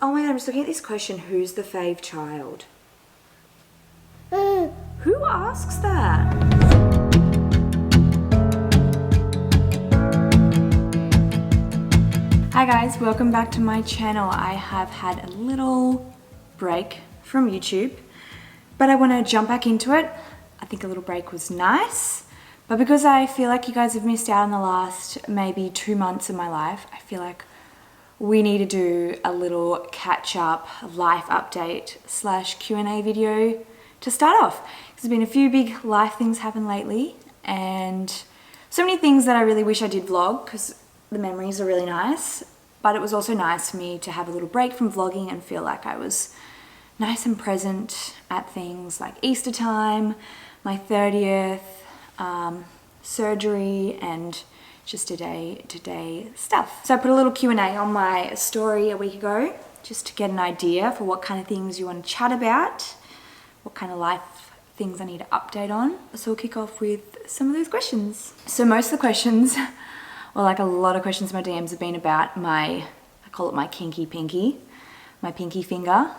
Oh my god, I'm just looking at this question, who's the fave child? Who asks that? Hi guys, welcome back to my channel. I have had a little break from YouTube, but I want to jump back into it. I think a little break was nice, but because I feel like you guys have missed out on the last maybe 2 months of my life, I feel like we need to do a little catch-up life update / Q&A video to start off. There's been a few big life things happen lately and so many things that I really wish I did vlog because the memories are really nice, but it was also nice for me to have a little break from vlogging and feel like I was nice and present at things like Easter time, my 30th, surgery, and just today stuff. So I put a little Q&A on my story a week ago just to get an idea for what kind of things you want to chat about, what kind of life things I need to update on. So we'll kick off with some of those questions. So most of the questions, or like a lot of questions in my DMs, have been about I call it my kinky pinky, my pinky finger,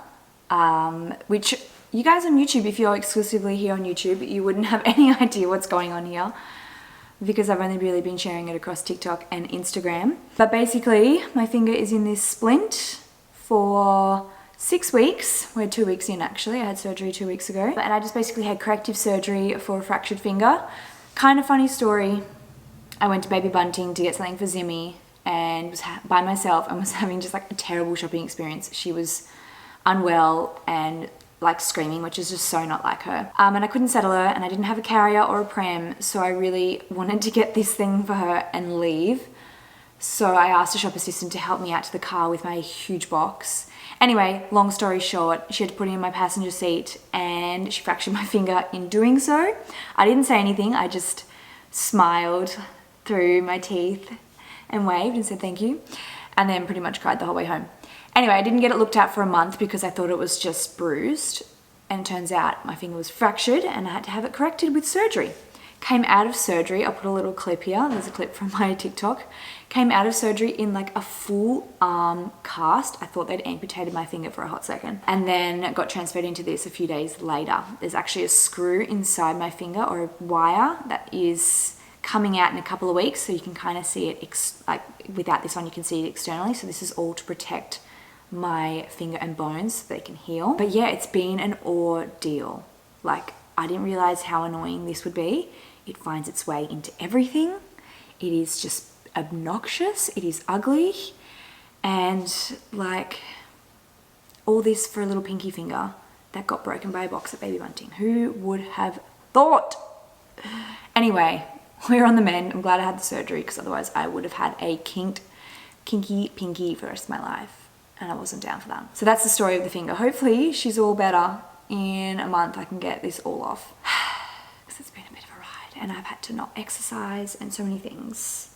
which you guys on YouTube, if you're exclusively here on YouTube, you wouldn't have any idea what's going on here, because I've only really been sharing it across TikTok and Instagram. But basically, my finger is in this splint for 6 weeks. We're 2 weeks in actually. I had surgery 2 weeks ago. And I just basically had corrective surgery for a fractured finger. Kind of funny story. I went to Baby Bunting to get something for Zimmy and was by myself and was having just like a terrible shopping experience. She was unwell and like screaming, which is just so not like her. And I couldn't settle her and I didn't have a carrier or a pram, so I really wanted to get this thing for her and leave. So I asked a shop assistant to help me out to the car with my huge box. Anyway, long story short, she had to put it in my passenger seat and she fractured my finger in doing so. I didn't say anything, I just smiled through my teeth and waved and said thank you, and then pretty much cried the whole way home. Anyway, I didn't get it looked at for a month because I thought it was just bruised, and it turns out my finger was fractured and I had to have it corrected with surgery. Came out of surgery, I'll put a little clip here, there's a clip from my TikTok. Came out of surgery in like a full arm cast. I thought they'd amputated my finger for a hot second. And then got transferred into this a few days later. There's actually a screw inside my finger, or a wire, that is coming out in a couple of weeks, so you can kind of see it, like without this one you can see it externally. So this is all to protect my finger and bones so they can heal. But yeah, it's been an ordeal. Like, I didn't realize how annoying this would be. It finds its way into everything. It is just obnoxious. It is ugly. And like, all this for a little pinky finger that got broken by a box at Baby Bunting. Who would have thought? Anyway, we're on the mend. I'm glad I had the surgery because otherwise I would have had a kinky pinky for the rest of my life. And I wasn't down for that. So that's the story of the finger. Hopefully she's all better. In a month I can get this all off. Because it's been a bit of a ride and I've had to not exercise and so many things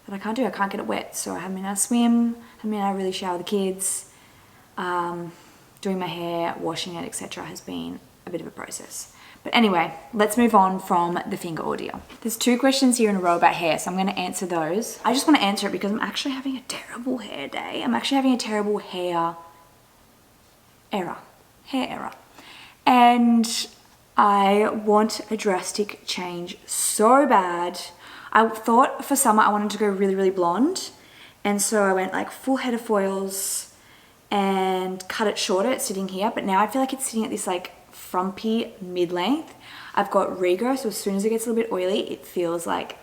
that I can't do. I can't get it wet, so I haven't been able to swim, haven't been able to really shower the kids. Doing my hair, washing it, etc. has been a bit of a process. But anyway, let's move on from the finger ordeal. There's 2 questions here in a row about hair, so I'm going to answer those. I just want to answer it because I'm actually having a terrible hair day. I'm actually having a terrible hair error. And I want a drastic change so bad. I thought for summer I wanted to go really, really blonde. And so I went like full head of foils and cut it shorter. It's sitting here, but now I feel like it's sitting at this like frumpy mid-length. I've got regrowth, so as soon as it gets a little bit oily, it feels like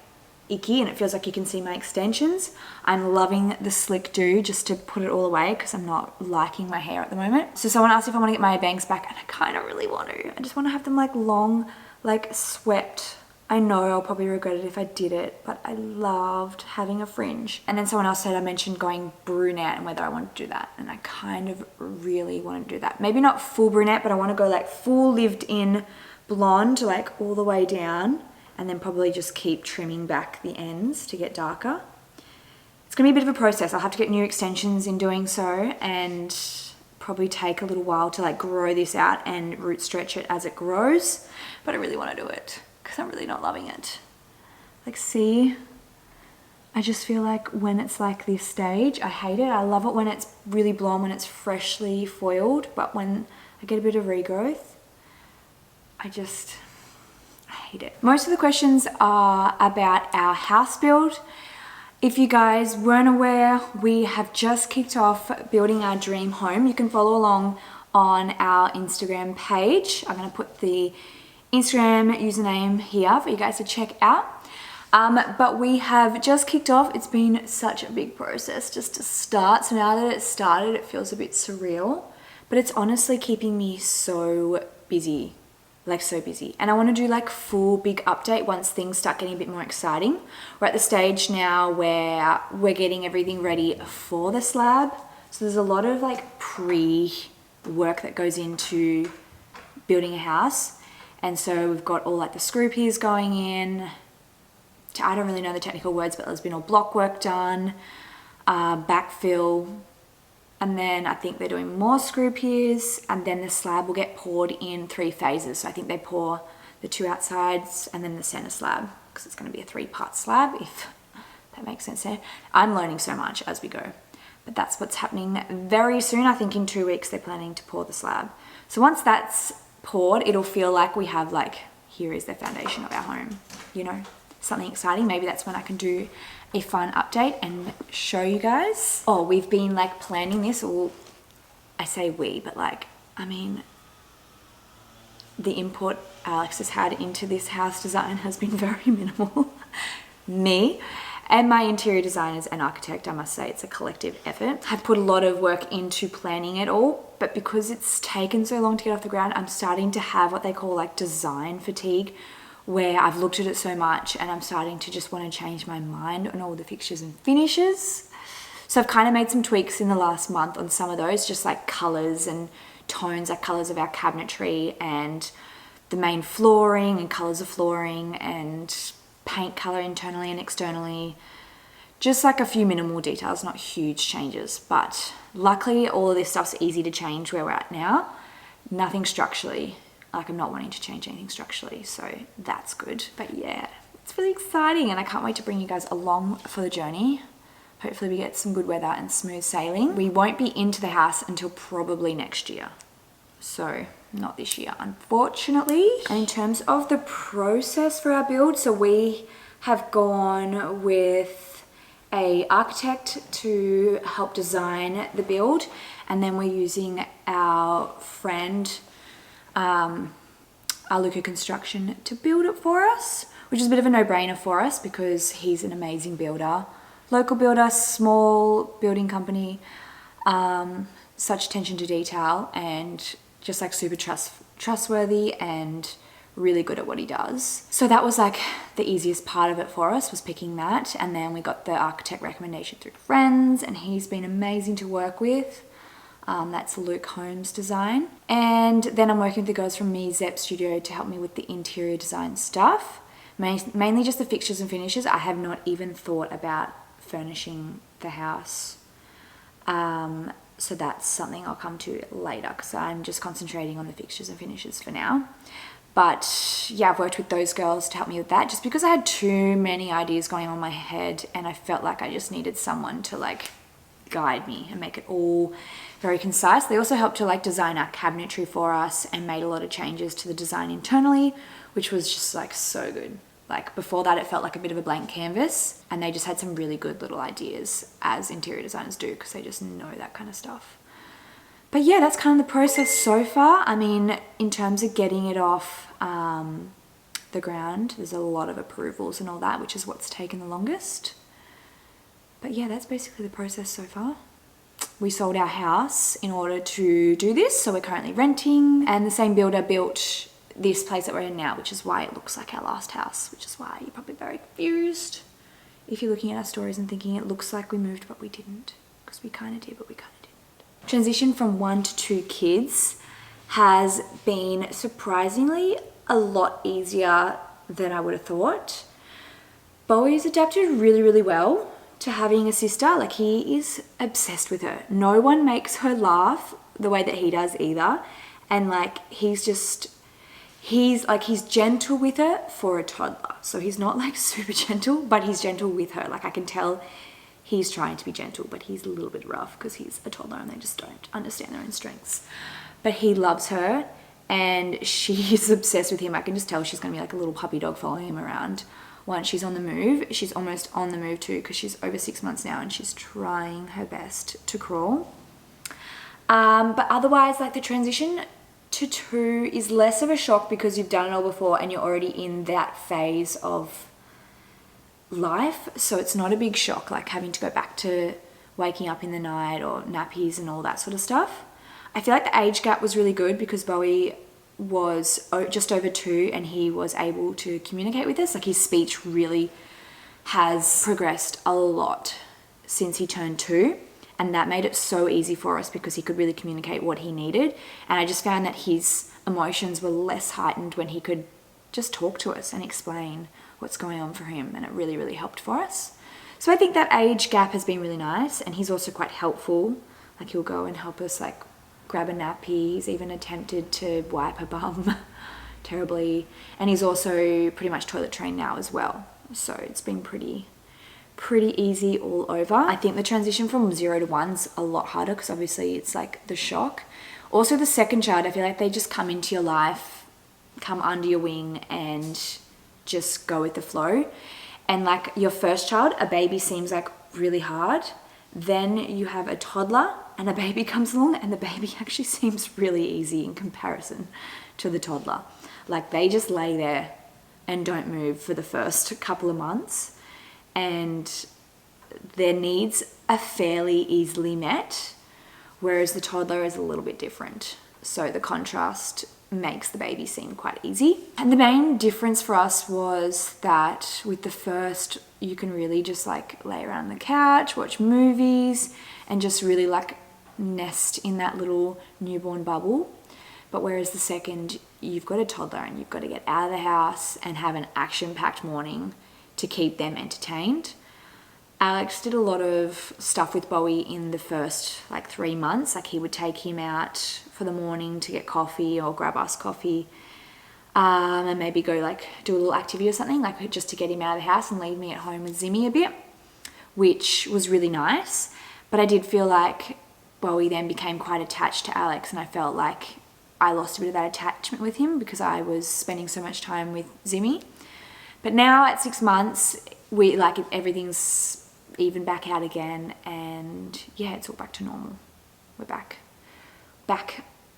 icky and it feels like you can see my extensions. I'm loving the slick do just to put it all away because I'm not liking my hair at the moment. So someone asked if I want to get my bangs back, and I kind of really want to. I just want to have them like long, like swept. I know I'll probably regret it if I did it, but I loved having a fringe. And then someone else said I mentioned going brunette and whether I want to do that, and I kind of really want to do that. Maybe not full brunette, but I want to go like full lived in blonde, like all the way down, and then probably just keep trimming back the ends to get darker. It's gonna be a bit of a process. I'll have to get new extensions in doing so and probably take a little while to like grow this out and root stretch it as it grows, but I really want to do it because I'm really not loving it. Like, see, I just feel like when it's like this stage, I hate it. I love it when it's really blonde, when it's freshly foiled, but when I get a bit of regrowth, I hate it. Most of the questions are about our house build. If you guys weren't aware, we have just kicked off building our dream home. You can follow along on our Instagram page. I'm gonna put the Instagram username here for you guys to check out. But we have just kicked off. It's been such a big process just to start. So now that it's started, it feels a bit surreal, but it's honestly keeping me so busy, like so busy. And I want to do like full big update once things start getting a bit more exciting. We're at the stage now where we're getting everything ready for the slab. So there's a lot of like pre-work that goes into building a house. And so we've got all like the screw piers going in. I don't really know the technical words, but there's been all block work done, backfill, and then I think they're doing more screw piers, and then the slab will get poured in 3 phases. So I think they pour the 2 outsides and then the center slab, because it's going to be a 3-part slab, if that makes sense there. I'm learning so much as we go, but that's what's happening very soon. I think in 2 weeks they're planning to pour the slab. So once that's poured, it'll feel like we have like, here is the foundation of our home, you know? Something exciting. Maybe that's when I can do a fun update and show you guys. Oh, we've been like planning this, or I say we, but like, I mean, the input Alex has had into this house design has been very minimal. Me and my interior designers and architect, I must say, it's a collective effort. I've put a lot of work into planning it all, but because it's taken so long to get off the ground, I'm starting to have what they call like design fatigue, where I've looked at it so much and I'm starting to just want to change my mind on all the fixtures and finishes. So I've kind of made some tweaks in the last month on some of those, just like colors and tones, like colors of our cabinetry and the main flooring and colors of flooring and paint color internally and externally. Just like a few minimal details, not huge changes, but luckily all of this stuff's easy to change where we're at now. Nothing structurally. Like I'm not wanting to change anything structurally, so that's good. But yeah, it's really exciting and I can't wait to bring you guys along for the journey. Hopefully we get some good weather and smooth sailing. We won't be into the house until probably next year. So not this year, unfortunately. And in terms of the process for our build, so we have gone with an architect to help design the build, and then we're using our friend Aluka Construction to build it for us, which is a bit of a no-brainer for us because he's an amazing builder, local builder, small building company, such attention to detail and just like super trustworthy and really good at what he does. So that was like the easiest part of it for us, was picking that. And then we got the architect recommendation through friends and he's been amazing to work with. That's Luke Holmes Design. And then I'm working with the girls from Me Zep Studio to help me with the interior design stuff. Mainly just the fixtures and finishes. I have not even thought about furnishing the house. So that's something I'll come to later because I'm just concentrating on the fixtures and finishes for now. But yeah, I've worked with those girls to help me with that just because I had too many ideas going on in my head and I felt like I just needed someone to like guide me and make it all very concise. They also helped to like design our cabinetry for us and made a lot of changes to the design internally, which was just like so good. Like before that, it felt like a bit of a blank canvas and they just had some really good little ideas, as interior designers do, because they just know that kind of stuff. But yeah, that's kind of the process so far. I mean, in terms of getting it off the ground, there's a lot of approvals and all that, which is what's taken the longest. But yeah, that's basically the process so far. We sold our house in order to do this, so we're currently renting, and the same builder built this place that we're in now, which is why it looks like our last house, which is why you're probably very confused if you're looking at our stories and thinking it looks like we moved but we didn't, because we kind of did but we kind of didn't. Transition from 1 to 2 kids has been surprisingly a lot easier than I would have thought. Bowie's adapted really, really well to having a sister. Like, he is obsessed with her. No one makes her laugh the way that he does either. And like, he's he's gentle with her for a toddler. So he's not like super gentle, but he's gentle with her. Like I can tell he's trying to be gentle, but he's a little bit rough because he's a toddler and they just don't understand their own strengths. But he loves her and she's obsessed with him. I can just tell she's going to be like a little puppy dog following him around once she's on the move. She's almost on the move too because she's over 6 months now and she's trying her best to crawl. But otherwise, like the transition to 2 is less of a shock because you've done it all before and you're already in that phase of life. So it's not a big shock like having to go back to waking up in the night or nappies and all that sort of stuff. I feel like the age gap was really good because Bowie was just over 2 and he was able to communicate with us. Like his speech really has progressed a lot since he turned 2. And that made it so easy for us because he could really communicate what he needed. And I just found that his emotions were less heightened when he could just talk to us and explain what's going on for him. And it really, really helped for us. So I think that age gap has been really nice. And he's also quite helpful. Like he'll go and help us like grab a nappy. He's even attempted to wipe her bum terribly. And he's also pretty much toilet trained now as well. So it's been pretty easy all over. I think the transition from 0 to 1's a lot harder because obviously it's like the shock. Also the second child, I feel like they just come into your life, come under your wing and just go with the flow. And like your first child, a baby seems like really hard. Then you have a toddler and a baby comes along and the baby actually seems really easy in comparison to the toddler. Like they just lay there and don't move for the first couple of months. And their needs are fairly easily met, whereas the toddler is a little bit different. So the contrast makes the baby seem quite easy. And the main difference for us was that with the first, you can really just like lay around the couch, watch movies, and just really like nest in that little newborn bubble. But whereas the second, you've got a toddler and you've got to get out of the house and have an action-packed morning to keep them entertained. Alex did a lot of stuff with Bowie in the first like 3 months. Like he would take him out for the morning to get coffee or grab us coffee, and maybe go like do a little activity or something, like just to get him out of the house and leave me at home with Zimmy a bit, which was really nice. But I did feel like Bowie then became quite attached to Alex and I felt like I lost a bit of that attachment with him because I was spending so much time with Zimmy. But now at 6 months, we like everything's even back out again, and yeah, it's all back to normal. We're back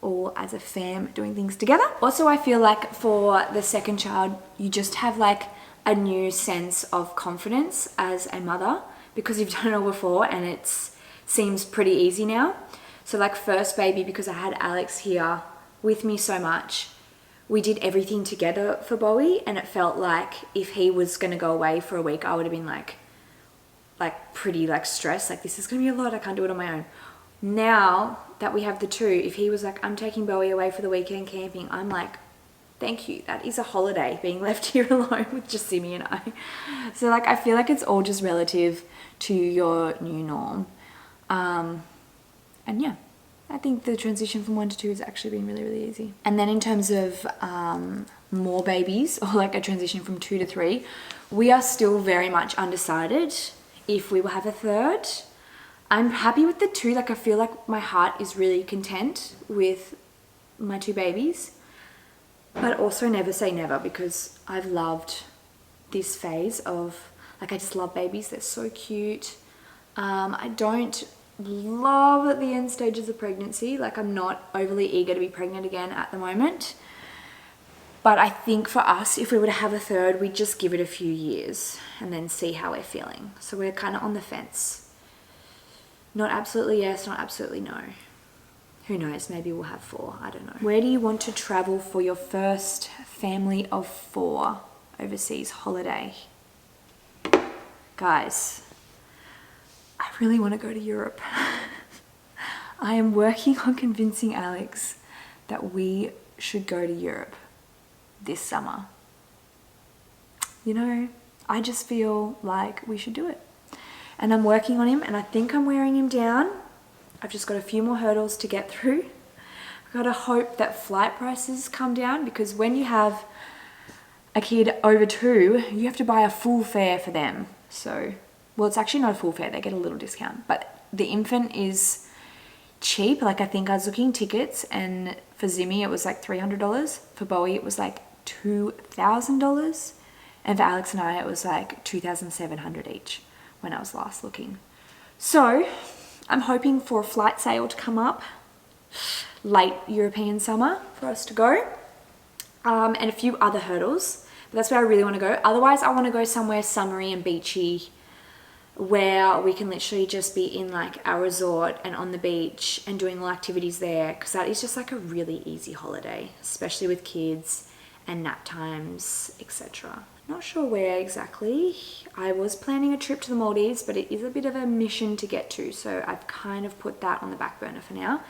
all as a fam doing things together. Also, I feel like for the second child, you just have like a new sense of confidence as a mother because you've done it all before and it seems pretty easy now. So like first baby, because I had Alex here with me so much, we did everything together for Bowie, and it felt like if he was going to go away for a week, I would have been like pretty like stressed, like this is going to be a lot, I can't do it on my own. Now that we have the 2, if he was like, I'm taking Bowie away for the weekend camping, I'm like, thank you, that is a holiday, being left here alone with just Simi and I. So like I feel like it's all just relative to your new norm. And yeah, I think the transition from 1 to 2 has actually been really, really easy. And then in terms of more babies, or like a transition from 2 to 3, we are still very much undecided if we will have a third. I'm happy with the 2. Like I feel like my heart is really content with my 2 babies, but also never say never because I've loved this phase of like, I just love babies. They're so cute. I don't love the end stages of pregnancy. Like I'm not overly eager to be pregnant again at the moment. But I think for us, if we were to have a third, we'd just give it a few years and then see how we're feeling. So we're kind of on the fence. Not absolutely yes, not absolutely no. Who knows, maybe we'll have 4, I don't know. Where do you want to travel for your first family of 4 overseas holiday? Guys, I really want to go to Europe. I am working on convincing Alex that we should go to Europe this summer. You know, I just feel like we should do it. And I'm working on him and I think I'm wearing him down. I've just got a few more hurdles to get through. I gotta hope that flight prices come down, because when you have a kid over 2, you have to buy a full fare for them. So, well, it's actually not a full fare, they get a little discount, but the infant is cheap. Like I think I was looking tickets, and for Zimmy it was like $300. For Bowie it was like $2,000. And for Alex and I it was like $2,700 each when I was last looking. So I'm hoping for a flight sale to come up late European summer for us to go. And a few other hurdles, but that's where I really want to go. Otherwise I want to go somewhere summery and beachy where we can literally just be in like our resort and on the beach and doing all activities there, because that is just like a really easy holiday, especially with kids and nap times, etc. Not sure where exactly. I was planning a trip to the Maldives, but it is a bit of a mission to get to, so I've kind of put that on the back burner for now,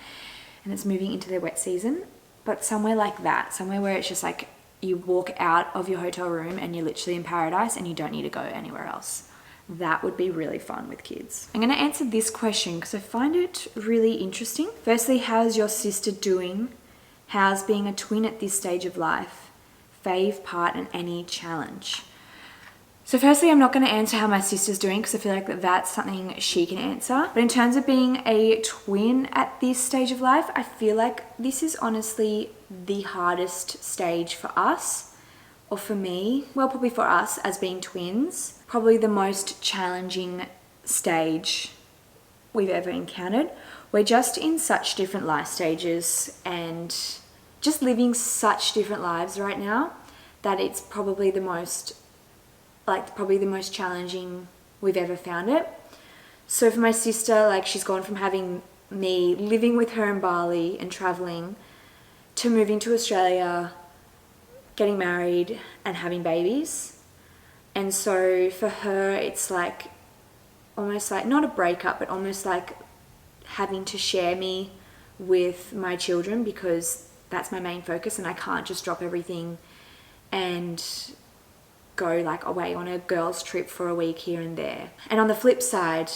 and it's moving into their wet season. But somewhere like that, somewhere where it's just like you walk out of your hotel room and you're literally in paradise and you don't need to go anywhere else. That would be really fun with kids. I'm going to answer this question because I find it really interesting. Firstly, how's your sister doing? How's being a twin at this stage of life? Fave part and any challenge? So firstly, I'm not going to answer how my sister's doing because I feel like that's something she can answer. But in terms of being a twin at this stage of life, I feel like this is honestly the hardest stage for us, or for me, well, probably for us as being twins, probably the most challenging stage we've ever encountered. We're just in such different life stages and just living such different lives right now that it's probably the most challenging we've ever found it. So for my sister, like she's gone from having me living with her in Bali and traveling to moving to Australia, getting married and having babies. And so for her, it's like almost like not a breakup, but almost like having to share me with my children, because that's my main focus and I can't just drop everything and go like away on a girls' trip for a week here and there. And on the flip side,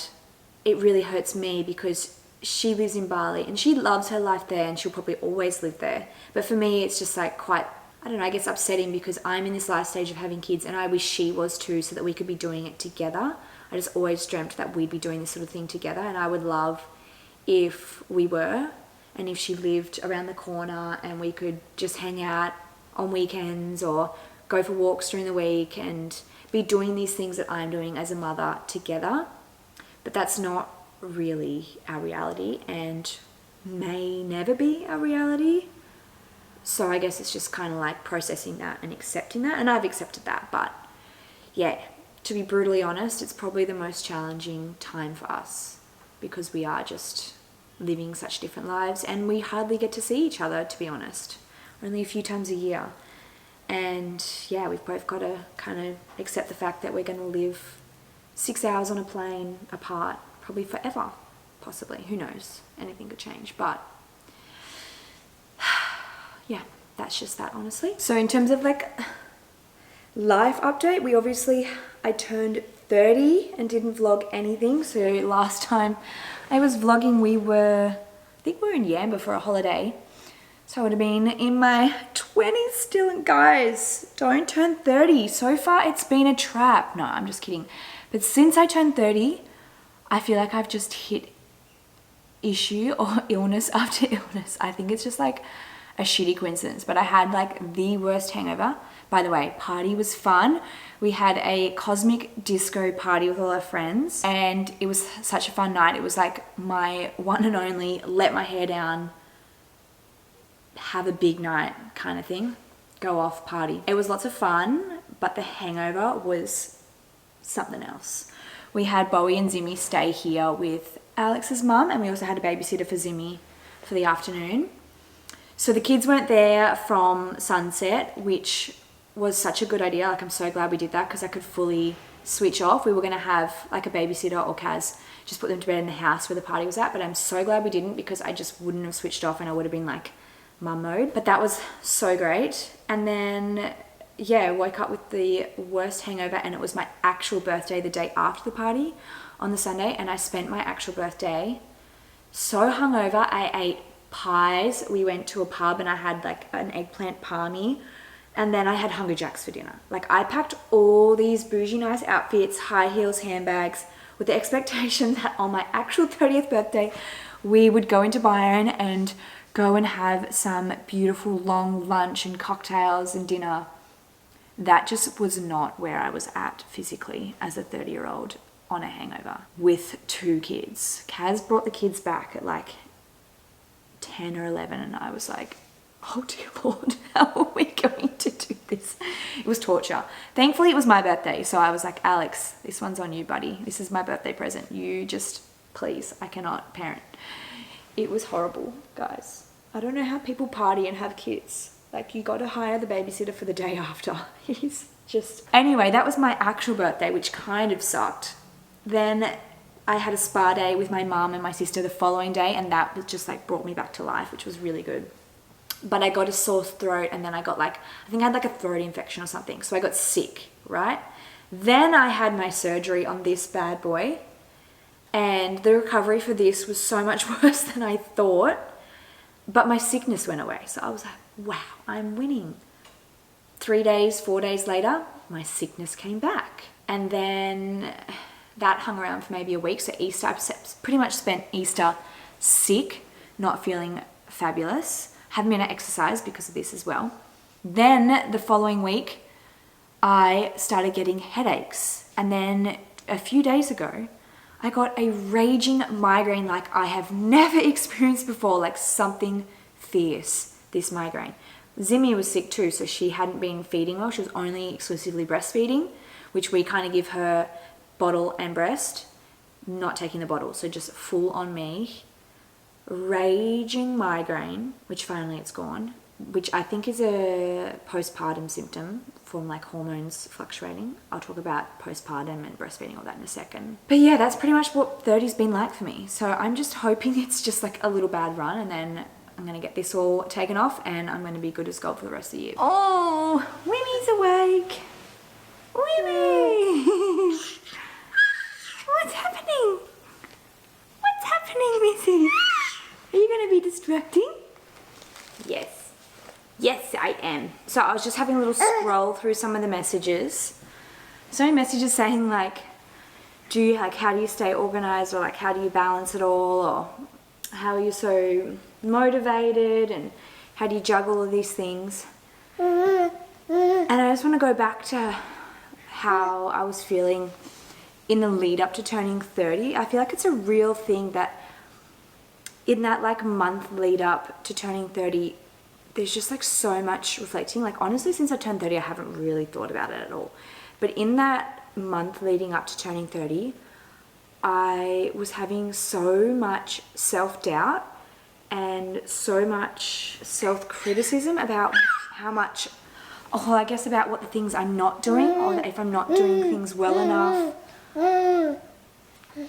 it really hurts me because she lives in Bali and she loves her life there and she'll probably always live there. But for me, it's just like quite, I don't know, I guess upsetting because I'm in this life stage of having kids and I wish she was too, so that we could be doing it together. I just always dreamt that we'd be doing this sort of thing together, and I would love if we were, and if she lived around the corner and we could just hang out on weekends or go for walks during the week and be doing these things that I'm doing as a mother together. But that's not really our reality and may never be our reality. So I guess it's just kind of like processing that and accepting that, and I've accepted that. But yeah, to be brutally honest, it's probably the most challenging time for us because we are just living such different lives and we hardly get to see each other, to be honest, only a few times a year. And yeah, we've both got to kind of accept the fact that we're going to live 6 hours on a plane apart, probably forever, possibly, who knows, anything could change. But yeah, that's just that, honestly. So in terms of like life update, I turned 30 and didn't vlog anything. So last time I was vlogging, I think we were in Yamba for a holiday. So I would have been in my 20s still. And guys, don't turn 30. So far it's been a trap. No, I'm just kidding. But since I turned 30, I feel like I've just hit issue or illness after illness. I think it's just like a shitty coincidence, but I had like the worst hangover. By the way, party was fun. We had a cosmic disco party with all our friends and it was such a fun night. It was like my one and only let my hair down, have a big night kind of thing, go off party. It was lots of fun, but the hangover was something else. We had Bowie and Zimmy stay here with Alex's mum, and we also had a babysitter for Zimmy for the afternoon. So the kids weren't there from sunset, which was such a good idea. Like, I'm so glad we did that because I could fully switch off. We were going to have like a babysitter or Kaz just put them to bed in the house where the party was at, but I'm so glad we didn't because I just wouldn't have switched off and I would have been like mum mode. But that was so great. And then yeah, woke up with the worst hangover, and it was my actual birthday the day after the party on the Sunday, and I spent my actual birthday so hungover. I ate pies. We went to a pub and I had like an eggplant palmy, and then I had Hungry Jacks for dinner. Like I packed all these bougie nice outfits, high heels, handbags, with the expectation that on my actual 30th birthday, we would go into Byron and go and have some beautiful long lunch and cocktails and dinner. That just was not where I was at physically as a 30-year-old on a hangover with 2 kids. Kaz brought the kids back at like 10 or 11 and I was like, oh dear Lord, how are we going to do this? It was torture. Thankfully it was my birthday, so I was like, Alex, this one's on you, buddy. This is my birthday present. You just, please, I cannot parent. It was horrible, guys. I don't know how people party and have kids. Like, you got to hire the babysitter for the day after. It's just... Anyway, that was my actual birthday, which kind of sucked. Then I had a spa day with my mum and my sister the following day, and that was just like brought me back to life, which was really good. But I got a sore throat, and then I got like, I think I had like a throat infection or something. So I got sick, right? Then I had my surgery on this bad boy, and the recovery for this was so much worse than I thought. But my sickness went away. So I was like, wow, I'm winning. 3 days, 4 days later, my sickness came back. And then that hung around for maybe a week. So Easter, I pretty much spent Easter sick, not feeling fabulous. Haven't been to exercise because of this as well. Then the following week, I started getting headaches. And then a few days ago, I got a raging migraine like I have never experienced before, like something fierce, this migraine. Zimmy was sick too, so she hadn't been feeding well. She was only exclusively breastfeeding, which we kind of give her bottle and breast, not taking the bottle, so just full on me. Raging migraine, which finally it's gone, which I think is a postpartum symptom from like hormones fluctuating. I'll talk about postpartum and breastfeeding, all that in a second. But yeah, that's pretty much what 30's been like for me. So I'm just hoping it's just like a little bad run, and then I'm gonna get this all taken off and I'm gonna be good as gold for the rest of the year. Oh, Wimmy's awake. Wimmy! What's happening? What's happening, Missy? Are you gonna be distracting? Yes. Yes, I am. So I was just having a little scroll through some of the messages. So many messages saying like, how do you stay organized, or like how do you balance it all, or how are you so motivated, and how do you juggle all these things? And I just want to go back to how I was feeling in the lead up to turning 30. I feel like it's a real thing that in that like month lead up to turning 30, there's just like so much reflecting. Like honestly, since I turned 30, I haven't really thought about it at all. But in that month leading up to turning 30, I was having so much self-doubt and so much self-criticism about how much, I guess about what the things I'm not doing, or if I'm not doing things well enough,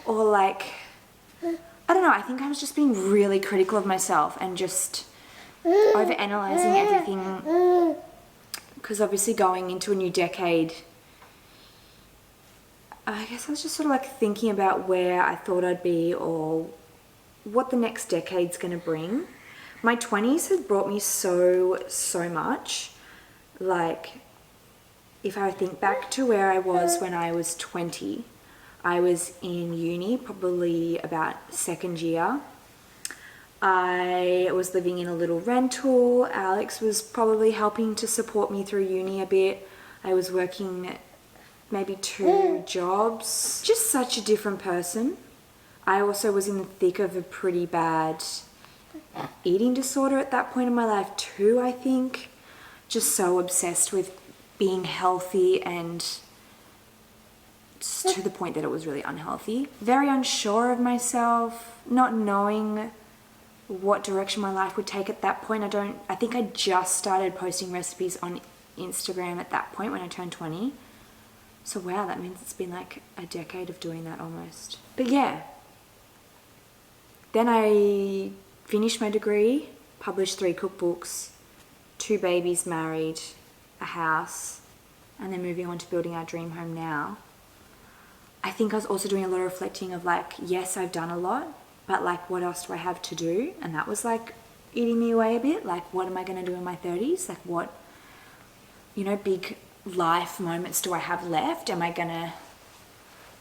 or like, I don't know, I think I was just being really critical of myself and just overanalyzing everything, because obviously going into a new decade, I guess I was just sort of like thinking about where I thought I'd be or what the next decade's gonna bring. My 20s had brought me so much. Like, if I think back to where I was when I was 20, I was in uni, probably about second year. I was living in a little rental. Alex was probably helping to support me through uni a bit. I was working maybe 2 jobs. Just such a different person. I also was in the thick of a pretty bad eating disorder at that point in my life too, I think. Just so obsessed with being healthy, and to the point that it was really unhealthy. Very unsure of myself, not knowing what direction my life would take at that point. I think I just started posting recipes on Instagram at that point when I turned 20. So wow, that means it's been like a decade of doing that almost. But yeah. Then I finished my degree, published 3 cookbooks, 2 babies, married, a house, and then moving on to building our dream home now. I think I was also doing a lot of reflecting of like, yes, I've done a lot, but like what else do I have to do? And that was like eating me away a bit. Like, what am I going to do in my 30s? Like, what, you know, big life moments do I have left? Am I going to,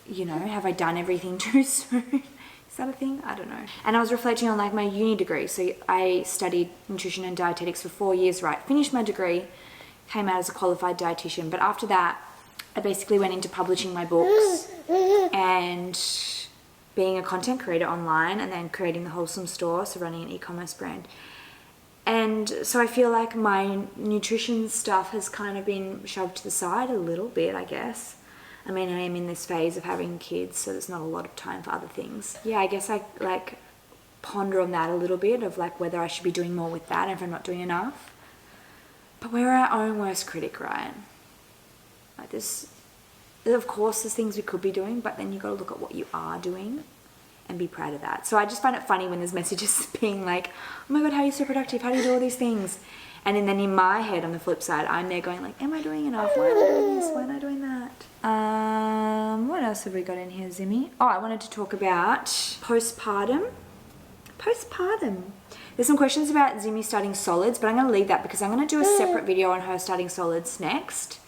you know, have I done everything too soon? Is that a thing? I don't know. And I was reflecting on like my uni degree. So I studied nutrition and dietetics for 4 years, right? Finished my degree, came out as a qualified dietitian. But after that, I basically went into publishing my books and being a content creator online, and then creating the Wholesome Store, so running an e-commerce brand. And so I feel like my nutrition stuff has kind of been shoved to the side a little bit, I guess. I mean, I am in this phase of having kids, so there's not a lot of time for other things. Yeah, I guess I like ponder on that a little bit, of like whether I should be doing more with that and if I'm not doing enough. But we're our own worst critic, right? Like of course there's things we could be doing, but then you got to look at what you are doing and be proud of that. So I just find it funny when there's messages being like, oh my god, how are you so productive? How do you do all these things? And then in my head, on the flip side, I'm there going like, am I doing enough? Why am I doing this? Why am I doing that? What else have we got in here, Zimmy? Oh, I wanted to talk about postpartum. There's some questions about Zimmy starting solids, but I'm going to leave that because I'm going to do a separate video on her starting solids next.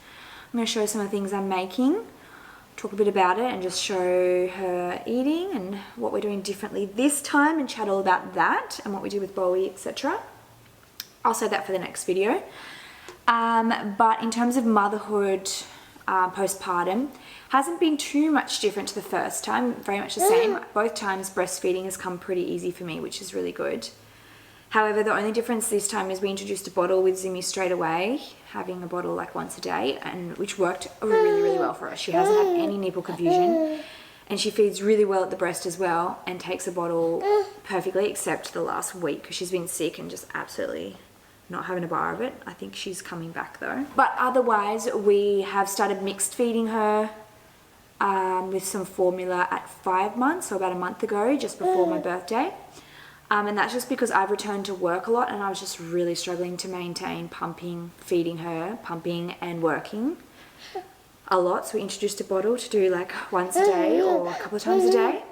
I'm going to show some of the things I'm making, talk a bit about it, and just show her eating and what we're doing differently this time, and chat all about that and what we do with Bowie, etc. I'll save that for the next video. But in terms of motherhood, postpartum, hasn't been too much different to the first time, very much the same. Both times breastfeeding has come pretty easy for me, which is really good. However, the only difference this time is we introduced a bottle with Zimmy straight away, having a bottle like once a day, and which worked really, really well for us. She hasn't had any nipple confusion, and she feeds really well at the breast as well, and takes a bottle perfectly, except the last week because she's been sick and just absolutely not having a bar of it. I think she's coming back though. But otherwise, we have started mixed feeding her with some formula at 5 months, so about a month ago, just before my birthday. And that's just because I've returned to work a lot, and I was just really struggling to maintain feeding her, pumping and working a lot. So we introduced a bottle to do like once a day or a couple of times a day.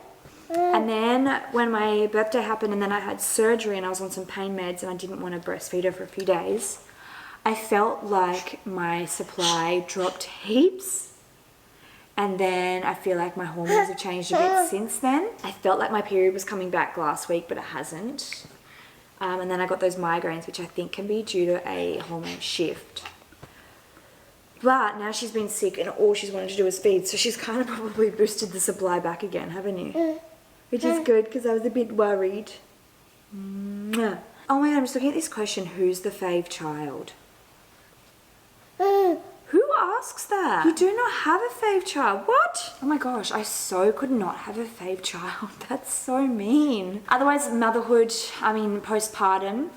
And then when my birthday happened and then I had surgery and I was on some pain meds and I didn't want to breastfeed her for a few days, I felt like my supply dropped heaps. And then I feel like my hormones have changed a bit since then. I felt like my period was coming back last week, but it hasn't. And then I got those migraines, which I think can be due to a hormone shift. But now she's been sick and all she's wanted to do is feed, so she's kind of probably boosted the supply back again, haven't you? Which is good, because I was a bit worried. Oh my god, I'm just looking at this question, who's the fave child? Who asks that? You do not have a fave child. What? Oh my gosh, I so could not have a fave child. That's so mean. Otherwise, motherhood, postpartum,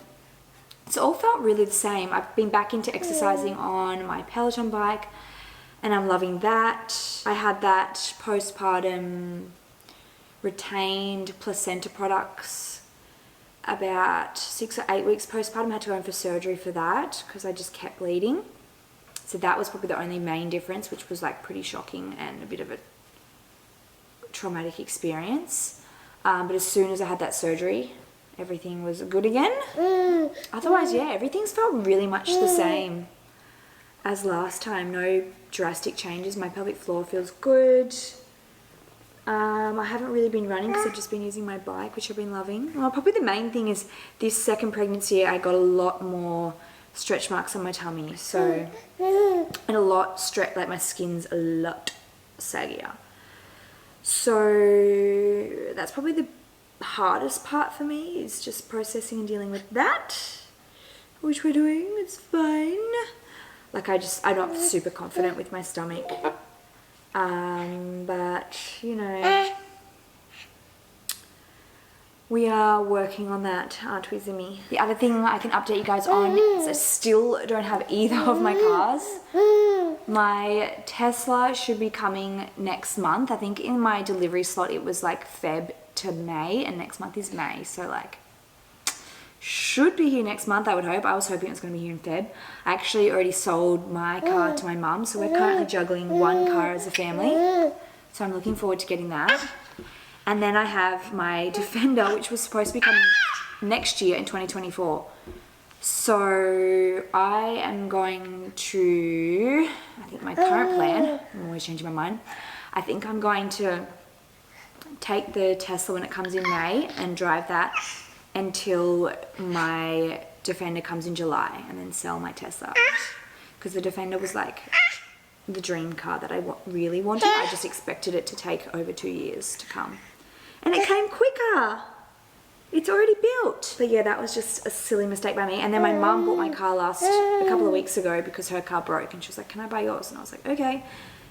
it's all felt really the same. I've been back into exercising on my Peloton bike and I'm loving that. I had that postpartum retained placenta products about 6 or 8 weeks postpartum. I had to go in for surgery for that because I just kept bleeding. So that was probably the only main difference, which was like pretty shocking and a bit of a traumatic experience. But as soon as I had that surgery, everything was good again. Otherwise, yeah, everything's felt really much the same as last time. No drastic changes. My pelvic floor feels good. I haven't really been running because I've just been using my bike, which I've been loving. Well, probably the main thing is this second pregnancy, I got a lot more stretch marks on my tummy, so, and a lot like my skin's a lot saggier. So that's probably the hardest part for me, is just processing and dealing with that, which we're doing. It's fine. Like I'm not super confident with my stomach, but you know, we are working on that, aren't we, Zimmy? The other thing I can update you guys on is I still don't have either of my cars. My Tesla should be coming next month. I think in my delivery slot it was like Feb to May, and next month is May, so like should be here next month, I would hope. I was hoping it was going to be here in Feb. I actually already sold my car to my mum, so we're currently juggling one car as a family, so I'm looking forward to getting that. And then I have my Defender, which was supposed to be coming next year in 2024. So I am going to, I think my current plan, I'm always changing my mind, I think I'm going to take the Tesla when it comes in May and drive that until my Defender comes in July, and then sell my Tesla. Because the Defender was like the dream car that I really wanted. I just expected it to take over 2 years to come. And it came quicker. It's already built. But yeah, that was just a silly mistake by me. And then my mum bought my car a couple of weeks ago because her car broke, and she was like, can I buy yours? And I was like, okay.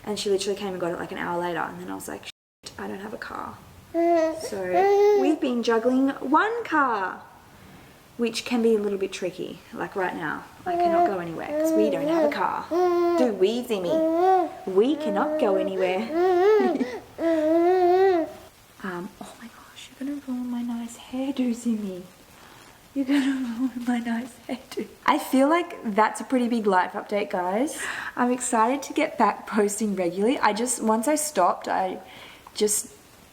And she literally came and got it like an hour later. And then I was like, shit, I don't have a car. So we've been juggling one car, which can be a little bit tricky. Like right now, I cannot go anywhere because we don't have a car. Do we, Zimmy? We cannot go anywhere. Oh my gosh, you're gonna ruin my nice hairdo, Zimmy. You're gonna ruin my nice hairdo. I feel like that's a pretty big life update, guys. I'm excited to get back posting regularly. Once I stopped, I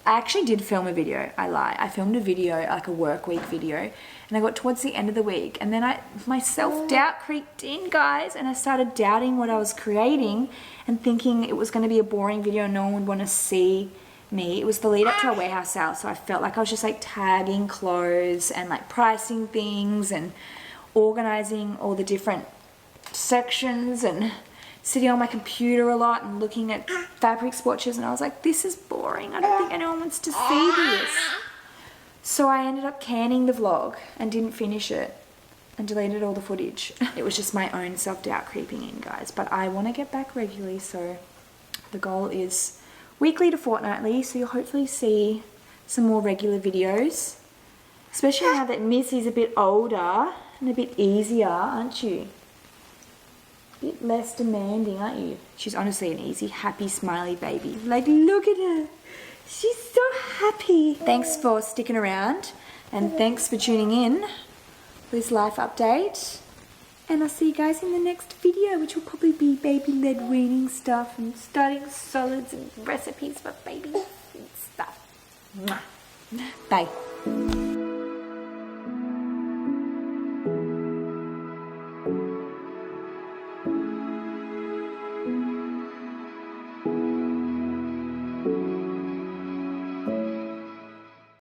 actually did film a video. I lie. I filmed a video, like a work week video, and I got towards the end of the week, and then my self-doubt creeped in, guys, and I started doubting what I was creating and thinking it was going to be a boring video and no one would want to see me. It was the lead up to our warehouse sale, so I felt like I was just like tagging clothes and like pricing things and organizing all the different sections and sitting on my computer a lot and looking at fabric swatches, and I was like, this is boring. I don't think anyone wants to see this. So I ended up canning the vlog and didn't finish it and deleted all the footage. It was just my own self-doubt creeping in, guys. But I want to get back regularly, so the goal is weekly to fortnightly, so you'll hopefully see some more regular videos. Especially now that Missy's a bit older and a bit easier, aren't you? A bit less demanding, aren't you? She's honestly an easy, happy, smiley baby. Like, look at her. She's so happy. Thanks for sticking around, and thanks for tuning in for this life update. And I'll see you guys in the next video, which will probably be baby-led weaning stuff and starting solids and recipes for babies and stuff. Mwah. Bye.